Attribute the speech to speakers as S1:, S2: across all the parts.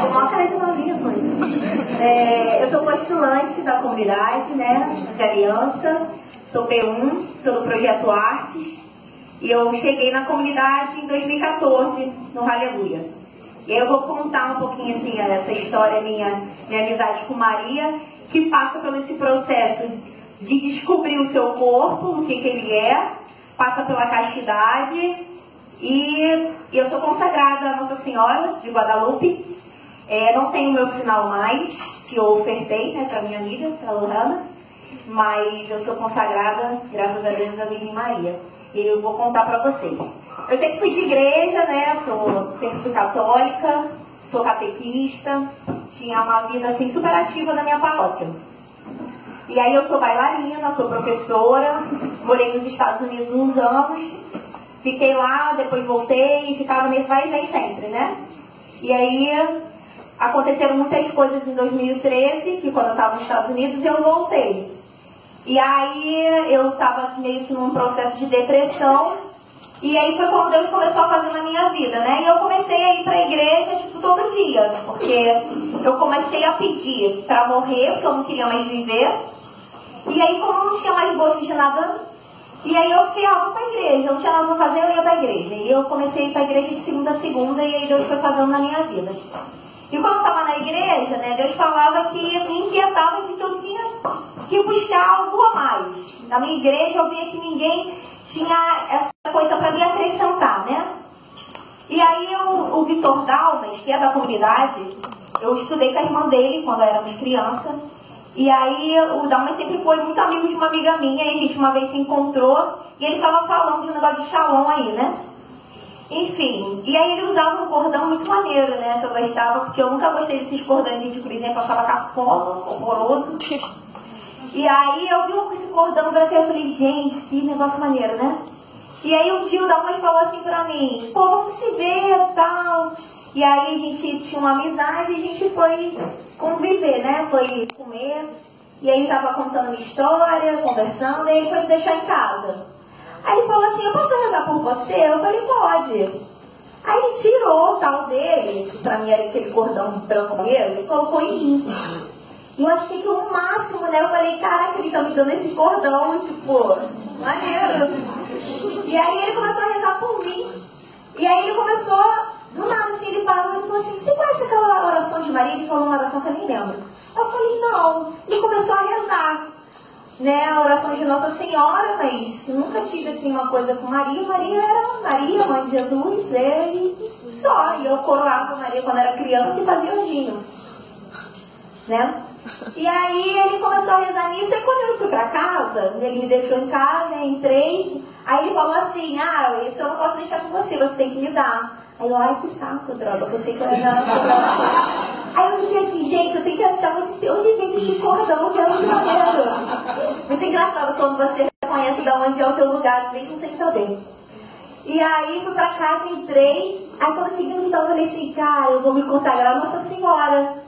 S1: Uma cara de novinha, eu sou postulante da comunidade, né? De criança, sou P1, sou do Projeto Artes. E eu cheguei na comunidade em 2014, no Aleluia. E aí eu vou contar um pouquinho assim, essa história, minha amizade com Maria, que passa por esse processo de descobrir o seu corpo, o que ele é, passa pela castidade. E eu sou consagrada a Nossa Senhora de Guadalupe. Não tenho meu sinal mais, que eu ofertei, né, para minha amiga, para a Lohana, mas eu sou consagrada, graças a Deus, a Virgem Maria. E eu vou contar para vocês. Eu sempre fui de igreja, né? Sempre fui católica, sou catequista, tinha uma vida assim super ativa na minha paróquia. E aí eu sou bailarina, sou professora, morei nos Estados Unidos uns anos, fiquei lá, depois voltei e ficava nesse vai e vem sempre, né? E aí aconteceram muitas coisas em 2013, que quando eu estava nos Estados Unidos eu voltei. E aí eu estava meio que num processo de depressão, e aí foi quando Deus começou a fazer na minha vida, né? E eu comecei a ir para a igreja, tipo, todo dia, porque eu comecei a pedir para morrer, porque eu não queria mais viver. E aí, como eu não tinha mais gosto de nada, e aí eu fiquei, vou para a igreja, eu não tinha nada para fazer, eu ia para a igreja. E eu comecei a ir para a igreja de segunda a segunda, e aí Deus foi fazendo na minha vida. E quando eu estava na igreja, né, Deus falava que me inquietava de que eu tinha que buscar algo a mais. Na minha igreja eu via que ninguém tinha essa coisa para me acrescentar, né? E aí o Vitor Dalmas, que é da comunidade, eu estudei com a irmã dele quando éramos criança. E aí o Dalmas sempre foi muito amigo de uma amiga minha, e a gente uma vez se encontrou e ele estava falando de um negócio de Shalom aí, né? Enfim, e aí ele usava um cordão muito maneiro, né? Que eu gostava, porque eu nunca gostei desses cordões, por exemplo, eu achava cafona, horroroso. E aí eu vi esse cordão branco e eu falei, gente, que negócio maneiro, né? E aí um dia o Dalmas falou assim pra mim, pô, vamos se ver e tal. E aí a gente tinha uma amizade e a gente foi conviver, né? Foi comer. E aí ele tava contando minha história, conversando, e aí foi me deixar em casa. Aí ele falou assim, eu posso rezar por você? Eu falei, pode. Aí ele tirou o tal dele, que pra mim era aquele cordão branco mesmo, e colocou em mim. E eu achei que o máximo, né? Eu falei, caraca, ele tá me dando esse cordão, tipo, maneiro. E aí ele começou a rezar por mim. E aí ele começou, do nada assim, ele parou e falou assim, você conhece aquela oração de Maria? Ele falou uma oração que eu nem lembro. Eu falei, não. Ele começou a rezar, né, a oração de Nossa Senhora, mas nunca tive assim uma coisa com Maria. Maria era Maria, mãe de Jesus, e só. E eu coroava Maria quando era criança e fazia anjinho, né? E aí ele começou a rezar nisso, e quando eu fui pra casa, ele me deixou em casa, entrei, aí ele falou assim, isso eu não posso deixar com você, você tem que me dar. Aí eu, ai que saco, droga, eu pensei que eu ia dar. Aí eu fiquei assim, gente, eu tenho que achar onde vem esse cordão de onde maneiro. Muito engraçado quando você reconhece de onde é o teu lugar, mesmo sem saber. E aí fui pra casa, entrei, aí quando eu cheguei no hospital eu falei assim, cara, eu vou me consagrar a Nossa Senhora.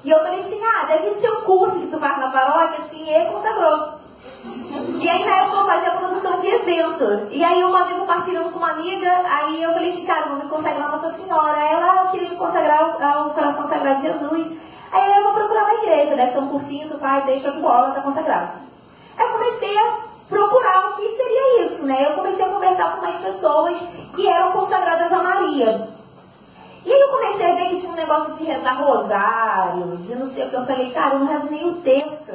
S1: E eu falei assim, deve ser o curso que tu faz na paróquia, assim, e ele consagrou. E aí na época eu fazia a produção de evento. E aí uma vez compartilhando com uma amiga, aí eu falei assim, cara, eu vou me consagrar a Nossa Senhora. Aí ela queria me consagrar ao Coração Sagrado de Jesus. Aí eu vou procurar uma igreja, deve ser um cursinho, tu faz, aí show de bola, tá consagrado. Aí eu comecei a procurar o que seria isso, né? Eu comecei a conversar com mais pessoas que eram consagradas a Maria. E aí eu comecei a ver que tinha um negócio de rezar rosário, de não sei o que. Eu falei, cara, eu não rezo nem o terço.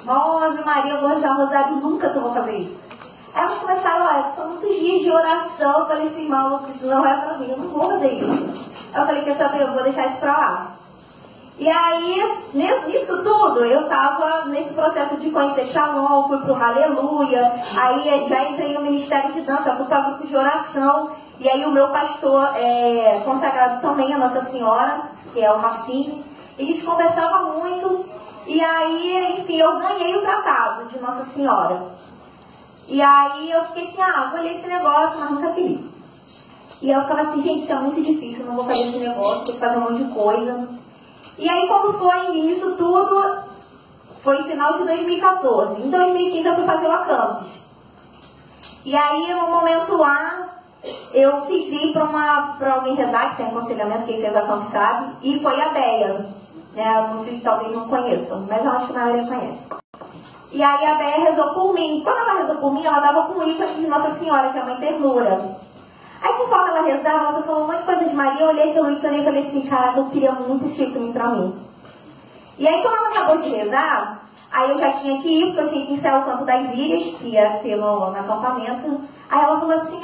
S1: Ave Maria, eu vou rezar rosário, nunca que eu vou fazer isso. Aí elas começaram, são muitos dias de oração. Eu falei assim, maluco, isso não é pra mim, eu não vou fazer isso. Aí eu falei, quer saber, eu vou deixar isso pra lá. E aí, nisso tudo, eu tava nesse processo de conhecer Shalom, fui pro Aleluia, aí já entrei no Ministério de Dança, fui para grupo de oração. E aí o meu pastor é consagrado também a Nossa Senhora, que é o Racine, e a gente conversava muito, e aí, enfim, eu ganhei o tratado de Nossa Senhora. E aí eu fiquei assim, vou ler esse negócio, mas nunca queria. E eu ficava assim, gente, isso é muito difícil, eu não vou fazer esse negócio, tenho que fazer um monte de coisa. E aí quando foi isso tudo, foi no final de 2014. Em 2015 eu fui fazer o Acampus. E aí, no momento lá, eu pedi para alguém rezar, que tem aconselhamento, quem fez ação sabe, e foi a Béia. Né? Muitos talvez não conheçam, mas eu acho que a maioria conhece. E aí a Béia rezou por mim. Quando ela rezou por mim, ela dava com o ícone de Nossa Senhora, que é a Mãe Ternura. Aí conforme ela rezava, ela falou um monte de coisa de Maria, eu olhei pelo ícone e falei assim, caraca, eu queria muito esse ícone pra mim. E aí quando ela acabou de rezar, aí eu já tinha que ir, porque eu tinha que ensaiar o Canto das Ilhas, que ia ter no acampamento. Aí ela falou assim,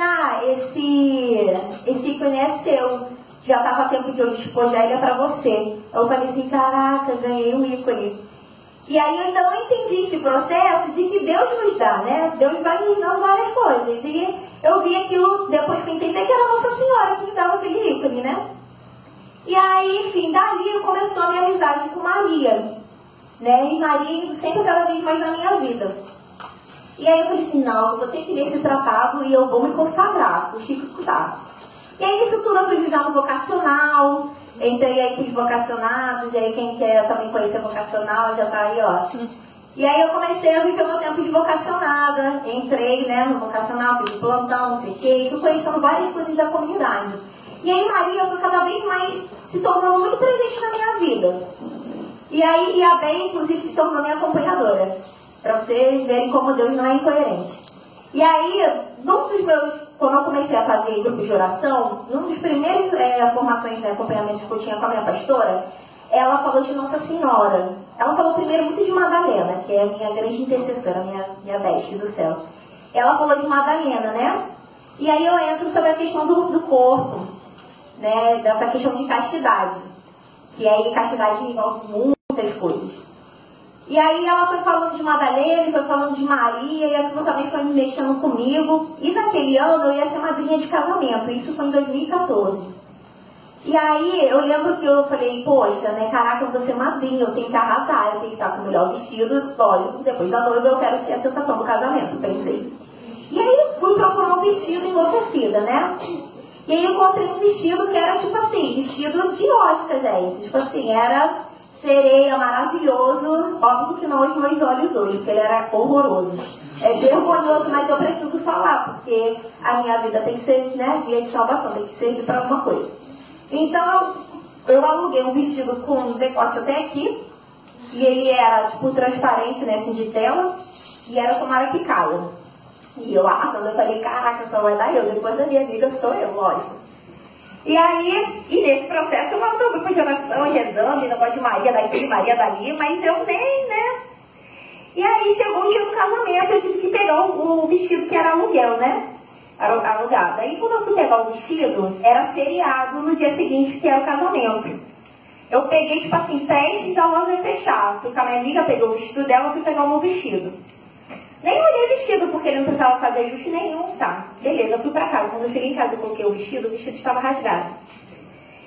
S1: esse ícone é seu, já estava a tempo de eu despojar ele, é pra você. Eu falei assim, caraca, ganhei um ícone. E aí eu ainda não entendi esse processo de que Deus nos dá, né? Deus vai nos dando várias coisas. E eu vi aquilo, depois que eu entendi que era Nossa Senhora que nos dava aquele ícone, né? E aí, enfim, dali começou a minha amizade com Maria. Né? E Maria sempre cada vez mais na minha vida. E aí eu falei assim, não, eu vou ter que ler esse tratado e eu vou me consagrar, o Chico escutar. E aí isso tudo eu fui viver no vocacional, entrei aí com os vocacionados, e aí quem quer também conhecer vocacional já tá aí, ó. E aí eu comecei a viver meu tempo de vocacionada, entrei, né, no vocacional, fiz plantão, não sei o quê, e fui conhecendo várias coisas da comunidade. E aí Maria foi cada vez mais se tornando muito presente na minha vida. E aí a Béia, inclusive, se tornou minha acompanhadora. Para vocês verem como Deus não é incoerente. E aí, quando eu comecei a fazer grupos de oração, num dos primeiros formações, né, acompanhamentos que eu tinha com a minha pastora, ela falou de Nossa Senhora. Ela falou primeiro muito de Madalena, que é a minha grande intercessora, minha beste do céu. Ela falou de Madalena, né? E aí eu entro sobre a questão do corpo, né, dessa questão de castidade. Que aí castidade envolve muitas coisas. E aí ela foi falando de Madalena, foi falando de Maria, e aquilo também foi me mexendo comigo. E naquele ano eu ia ser madrinha de casamento, isso foi em 2014. E aí eu lembro que eu falei, poxa, né, caraca, eu vou ser madrinha, eu tenho que arrasar, eu tenho que estar com o melhor vestido, lógico, depois da noiva eu quero ser a sensação do casamento, pensei. E aí eu fui procurar um vestido enlouquecida, né? E aí eu encontrei um vestido que era tipo assim, vestido de Oscar, gente. Tipo assim, era sereia, maravilhoso. Óbvio que não os meus olhos hoje, porque ele era horroroso. É vergonhoso, mas eu preciso falar, porque a minha vida tem que ser, né, dia de salvação, tem que servir para alguma coisa. Então, eu aluguei um vestido com decote até aqui, e ele era, tipo, transparente, né, assim, de tela, e era com marapicada. E eu arrasando, eu falei, caraca, só vai dar eu, depois da minha amiga sou eu, lógico. E aí, e nesse processo eu mandei um grupo de oração e rezando, e negócio de Maria daqui, Maria dali, mas eu nem, né? E aí chegou o dia do casamento, eu tive que pegar o vestido que era aluguel, né? Alugado. Aí quando eu fui pegar o vestido, era feriado no dia seguinte, que era o casamento. Eu peguei, tipo assim, prestes a loja fechar. Fui com a minha amiga, peguei o vestido dela, fui pegar o meu vestido. Nem olhei o vestido, porque ele não precisava fazer ajuste nenhum, tá? Beleza, eu fui pra casa. Quando eu cheguei em casa e coloquei o vestido estava rasgado.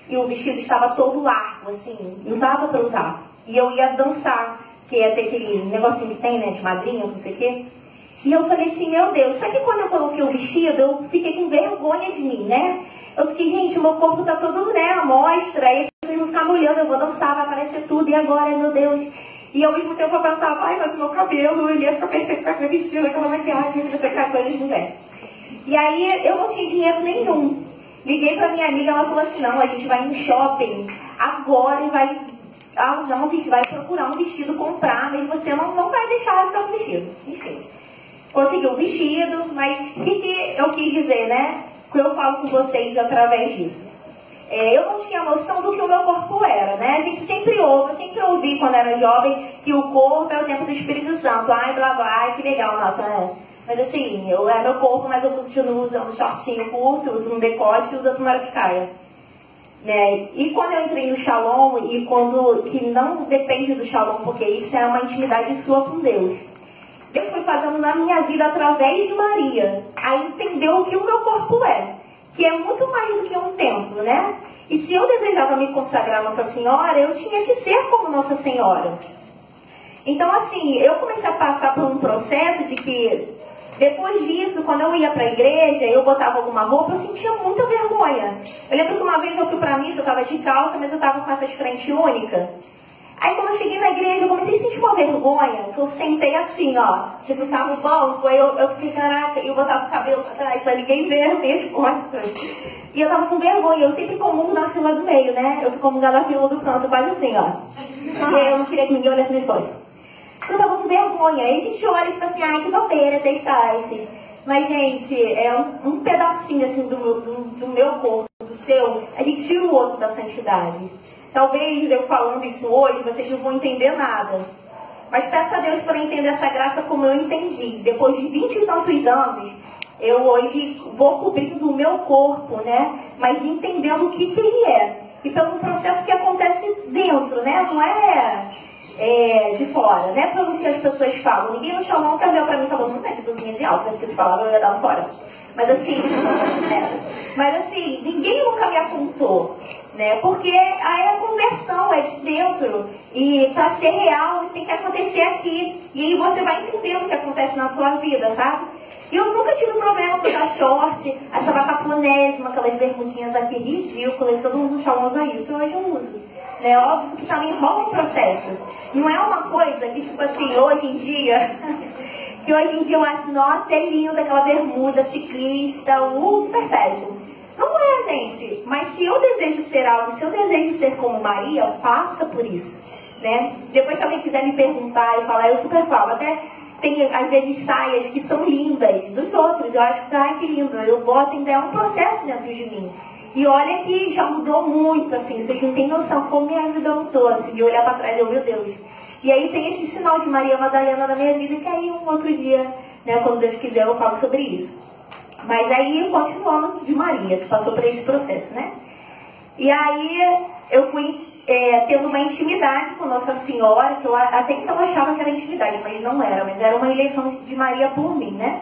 S1: E o vestido estava todo largo, assim, não dava pra usar. E eu ia dançar, que ia ter aquele negocinho que tem, né, de madrinha, não sei o quê. E eu falei assim, meu Deus, só que quando eu coloquei o vestido, eu fiquei com vergonha de mim, né? Eu fiquei, gente, o meu corpo tá todo, né, à mostra, aí vocês vão ficar me olhando, eu vou dançar, vai aparecer tudo, e agora, meu Deus? E ao mesmo tempo eu pensava, ai, mas o meu cabelo, ele ia ficar perfeito com aquele vestido, aquela maquiagem, você ficar coisa de mulher. E aí eu não tinha dinheiro nenhum. Liguei pra minha amiga, ela falou assim, não, a gente vai no shopping agora e vai procurar um vestido, comprar, mas você não vai deixar de ter um vestido. Enfim, consegui um vestido, mas o que eu quis dizer, né? Que eu falo com vocês através disso. Eu não tinha noção do que o meu corpo era, né? A gente sempre ouvi quando era jovem que o corpo é o templo do Espírito Santo. Ai, blá, blá, ai, que legal, nossa, né? Mas assim, é meu corpo, mas eu continuo usando shortinho curto, uso um decote e uso a marapicaya. Né? E quando eu entrei no Shalom, que não depende do Shalom, porque isso é uma intimidade sua com Deus. Deus foi fazendo na minha vida através de Maria. Aí entendeu o que o meu corpo é. Que é muito mais do que um templo, né? E se eu desejava me consagrar a Nossa Senhora, eu tinha que ser como Nossa Senhora. Então, assim, eu comecei a passar por um processo de que, depois disso, quando eu ia para a igreja, eu botava alguma roupa, eu sentia muita vergonha. Eu lembro que uma vez eu fui para a missa, eu estava de calça, mas eu estava com essas frentes únicas. Aí quando eu cheguei na igreja, eu comecei a sentir uma vergonha, que eu sentei assim, ó, tipo, tava no banco, aí eu fiquei, caraca, e eu botava o cabelo pra trás pra ninguém ver as minhas costas. E eu tava com vergonha, eu sempre comungo na fila do meio, né? Eu comungava na fila do canto, quase assim, ó. E aí eu não queria que ninguém olhasse minhas costas. Eu tava com vergonha, aí a gente olha e fala assim, ai, que bobeira, vocês fazem. Mas, gente, é um pedacinho, assim, do meu corpo, do seu, a gente tira o outro da santidade. Talvez eu falando isso hoje, vocês não vão entender nada. Mas peço a Deus para entender essa graça como eu entendi. Depois de 20 e tantos anos, eu hoje vou cobrindo o meu corpo, né? Mas entendendo o que ele é. E pelo processo que acontece dentro, né? Não é de fora, né? Pelo que as pessoas falam. Ninguém no chão nunca veio para mim e falou, não é de blusinha de alta, porque se falaram, eu ia dar fora. Mas assim, ninguém nunca me apontou. Né? Porque aí a conversão é de dentro e para ser real tem que acontecer aqui e aí você vai entender o que acontece na tua vida, sabe? E eu nunca tive problema com a short, achava caponésima, aquelas bermudinhas aqui ridículas, todo mundo chama usa isso, hoje eu uso, né? Óbvio que também rola um processo, não é uma coisa que tipo assim, hoje em dia eu acho, nossa, é linda aquela bermuda ciclista, super fashion. Não é, gente. Mas se eu desejo ser algo, se eu desejo ser como Maria, passa por isso, né? Depois, se alguém quiser me perguntar e falar, eu super falo. Até tem, às vezes, saias que são lindas dos outros. Eu acho que, ai, que lindo. Eu boto, ainda é um processo dentro de mim. E olha que já mudou muito, assim. Vocês não têm noção como minha vida mudou, assim, de olhar para trás e eu, meu Deus. E aí tem esse sinal de Maria Madalena na minha vida, que aí um outro dia, né, quando Deus quiser, eu falo sobre isso. Mas aí, continuando de Maria, que passou por esse processo, né? E aí, eu fui tendo uma intimidade com Nossa Senhora, que eu até então achava que era intimidade, mas não era. Mas era uma eleição de Maria por mim, né?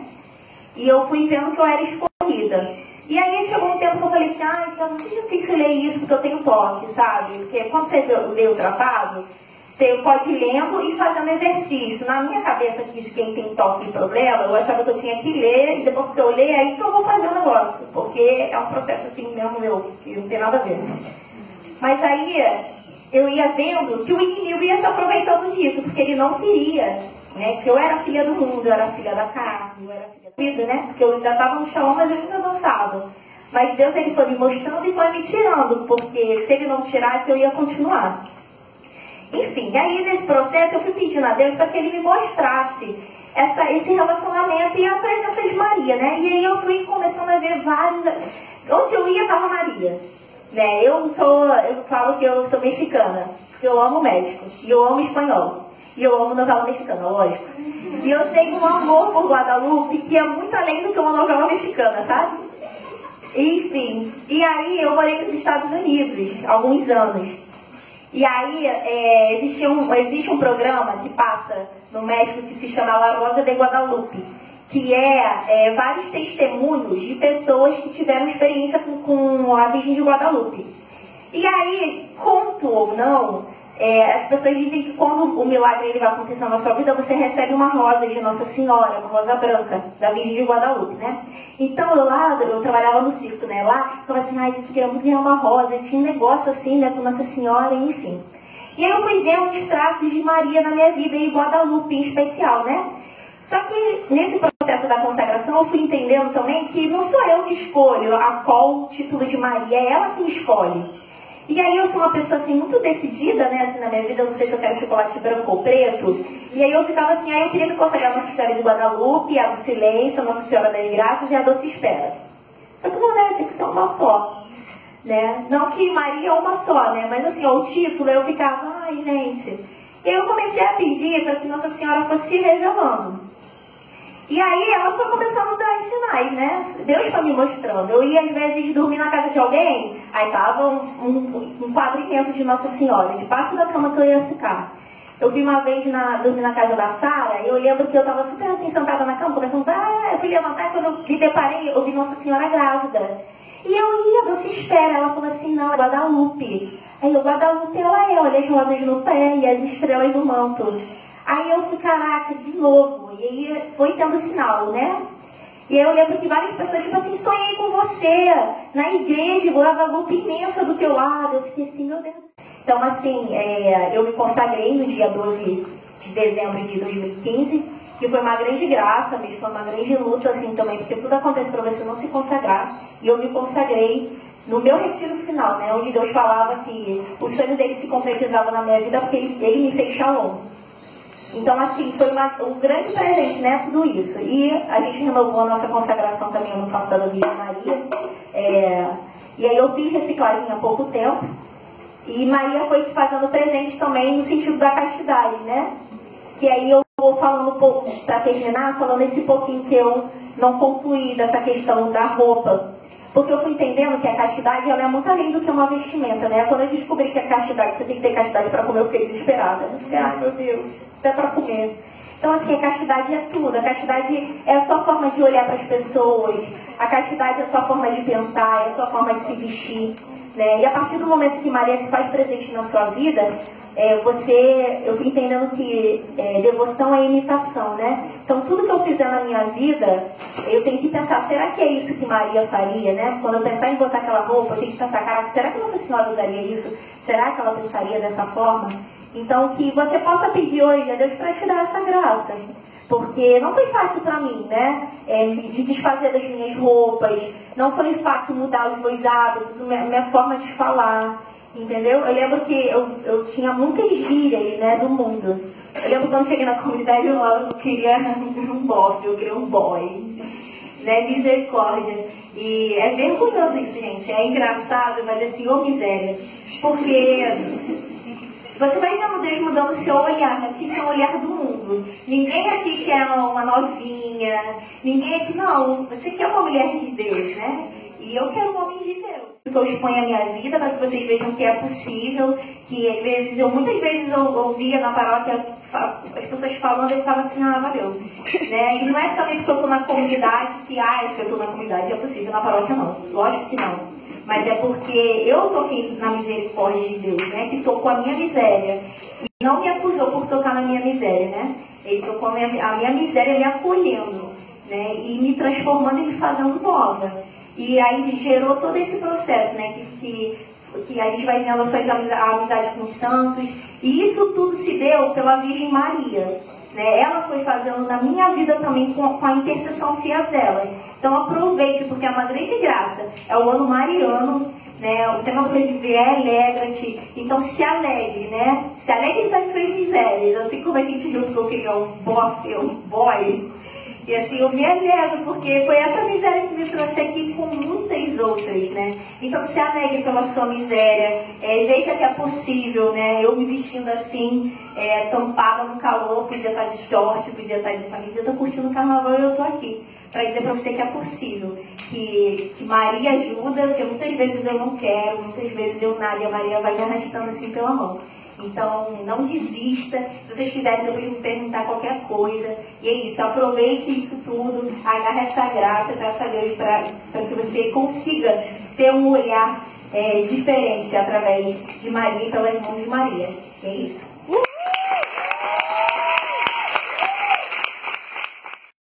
S1: E eu fui vendo que eu era escolhida. E aí, chegou um tempo que eu falei assim, ai, então, não é difícil ler isso, porque eu tenho toque, sabe? Porque quando você lê o tratado, você pode ir lendo e fazendo exercício. Na minha cabeça, que diz quem tem toque e problema, eu achava que eu tinha que ler, e depois que eu ler, aí que eu vou fazer o negócio. Porque é um processo assim mesmo meu, que não tem nada a ver. Mas aí, eu ia vendo que o inimigo ia se aproveitando disso, porque ele não queria, né? Que eu era filha do mundo, eu era filha da carne, eu era filha da vida, né? Porque eu ainda estava no chão, mas eu ainda dançava. Mas Deus, ele foi me mostrando e foi me tirando, porque se ele não tirasse, eu ia continuar. Enfim, aí nesse processo eu fui pedindo a Deus para que ele me mostrasse esse relacionamento e a presença de Maria, né? E aí eu fui começando a ver vários... Onde eu ia estava Maria, né? Eu falo que eu sou mexicana, porque eu amo México, e eu amo espanhol, e eu amo novela mexicana, lógico. E eu tenho um amor por Guadalupe que é muito além do que uma novela mexicana, sabe? Enfim, e aí eu morei nos Estados Unidos há alguns anos. E aí existe um programa que passa no México que se chama La Rosa de Guadalupe, que é vários testemunhos de pessoas que tiveram experiência com a Virgem de Guadalupe. E aí, conto ou não, as pessoas dizem que quando o milagre ele vai acontecer na sua vida, você recebe uma rosa de Nossa Senhora, uma rosa branca, da Virgem de Guadalupe, né? Então eu trabalhava no circo, né? Lá, eu falava assim, ai, gente, queria muito ganhar uma rosa, tinha um negócio assim, né, com Nossa Senhora, enfim. E aí eu fui vendo os traços de Maria na minha vida, e Guadalupe em especial, né? Só que nesse processo da consagração eu fui entendendo também que não sou eu que escolho qual título de Maria, é ela que escolhe. E aí eu sou uma pessoa assim muito decidida, né, assim, na minha vida, eu não sei se eu quero chocolate branco ou preto. E aí eu ficava assim, aí eu queria me consagrar Nossa Senhora de Guadalupe, a do Silêncio, Nossa Senhora das Graças e a Doce Espera. Só que não, né, tinha que ser uma só. Né? Não que Maria é uma só, né? Mas assim, ó, o título eu ficava, ai gente. E aí eu comecei a pedir para que Nossa Senhora fosse se revelando. E aí ela foi começando a dar sinais, né? Deus foi me mostrando. Eu ia, às vezes, de dormir na casa de alguém, aí tava um quadro imenso de Nossa Senhora, debaixo da cama que eu ia ficar. Eu vi uma vez dormir na casa da Sara, e eu lembro que eu tava super assim, sentada na cama, começando eu fui levantar, e quando eu me deparei, eu vi Nossa Senhora grávida. E eu ia, Doce Espera. Ela falou assim, não, é Guadalupe. Aí eu, Guadalupe, ela olha as rosas no pé e as estrelas no manto. Aí eu fui, caraca, de novo. E aí foi tendo sinal, né? E aí eu lembro que várias pessoas, tipo assim, sonhei com você, na igreja, Guadalupe imensa do teu lado. Eu fiquei assim, meu Deus. Então, assim, eu me consagrei no dia 12 de dezembro de 2015, que foi uma grande graça, mesmo, foi uma grande luta, assim, também, porque tudo acontece para você não se consagrar, e eu me consagrei no meu retiro final, né, onde Deus falava que o sonho dele se concretizava na minha vida, porque ele me fez shalom. Então, assim, foi um grande presente, né, tudo isso. E a gente renovou a nossa consagração também no passado da Virgem Maria, e aí eu fiz reciclagem há pouco tempo, e Maria foi se fazendo presente também no sentido da castidade, né? Que aí eu vou falando um pouco, para terminar, falando esse pouquinho que eu não concluí dessa questão da roupa. Porque eu fui entendendo que a castidade ela é muito além do que uma vestimenta, né? Quando eu descobri que a castidade, você tem que ter castidade para comer, eu fiquei desesperada. Ai, meu Deus, até para comer. Então, assim, a castidade é tudo. A castidade é a sua forma de olhar para as pessoas. A castidade é a sua forma de pensar, é a sua forma de se vestir. Né? E a partir do momento que Maria se faz presente na sua vida, eu fui entendendo que devoção é imitação, né? Então tudo que eu fizer na minha vida, eu tenho que pensar, será que é isso que Maria faria, né? Quando eu pensar em botar aquela roupa, eu tenho que pensar, caraca, será que Nossa Senhora usaria isso? Será que ela pensaria dessa forma? Então que você possa pedir hoje a Deus para te dar essa graça. Porque não foi fácil para mim, né? Se desfazer das minhas roupas, não foi fácil mudar os meus hábitos, minha forma de falar, entendeu? Eu lembro que eu tinha muitas gírias, né, do mundo. Eu lembro quando cheguei na comunidade, eu queria um bofe, eu queria um boy, né? Misericórdia. E é vergonhoso isso, gente. É engraçado, mas assim, ô miséria. Porque você vai vendo Deus mudando o seu olhar, né? Porque isso é o olhar do mundo. Ninguém aqui quer uma novinha, ninguém aqui, não. Você quer uma mulher de Deus, né? E eu quero um homem de Deus. Eu exponho a minha vida para que vocês vejam que é possível, que às vezes, muitas vezes eu ouvia na paróquia as pessoas falando e eu ficava assim, valeu. Né? E não é também porque eu estou na comunidade que, que eu estou na comunidade é possível, na paróquia não. Lógico que não. Mas é porque eu toquei na misericórdia de Deus, né? Que tocou a minha miséria. E não me acusou por tocar na minha miséria, né? Ele tocou a minha miséria me acolhendo, né? E me transformando e me fazendo nova. E aí gerou todo esse processo, né? Que a gente vai vendo a amizade com os santos. E isso tudo se deu pela Virgem Maria. Né? Ela foi fazendo na minha vida também com a intercessão fiel dela. Então aproveite, porque é uma grande graça. É o ano mariano, né? O tema para viver é alegra-te. Então se alegre, né? Se alegre das suas misérias. Assim como a gente viu que eu queria um boy. E assim, eu me alegro, porque foi essa miséria que me trouxe aqui com muitas outras, né? Então se alegre pela sua miséria, veja que é possível, né? Eu me vestindo assim, tampada no calor, podia estar de short, podia estar de camiseta, curtindo o carnaval e eu tô aqui. Para dizer para você que é possível, que Maria ajuda, porque muitas vezes eu não quero, muitas vezes eu nada, e a Maria vai me arrastando assim pela mão. Então, não desista. Se vocês quiserem depois me perguntar qualquer coisa. E é isso, aproveite isso tudo, agarre essa graça, graças a Deus, para que você consiga ter um olhar diferente através de Maria e pelas mãos de Maria. É isso.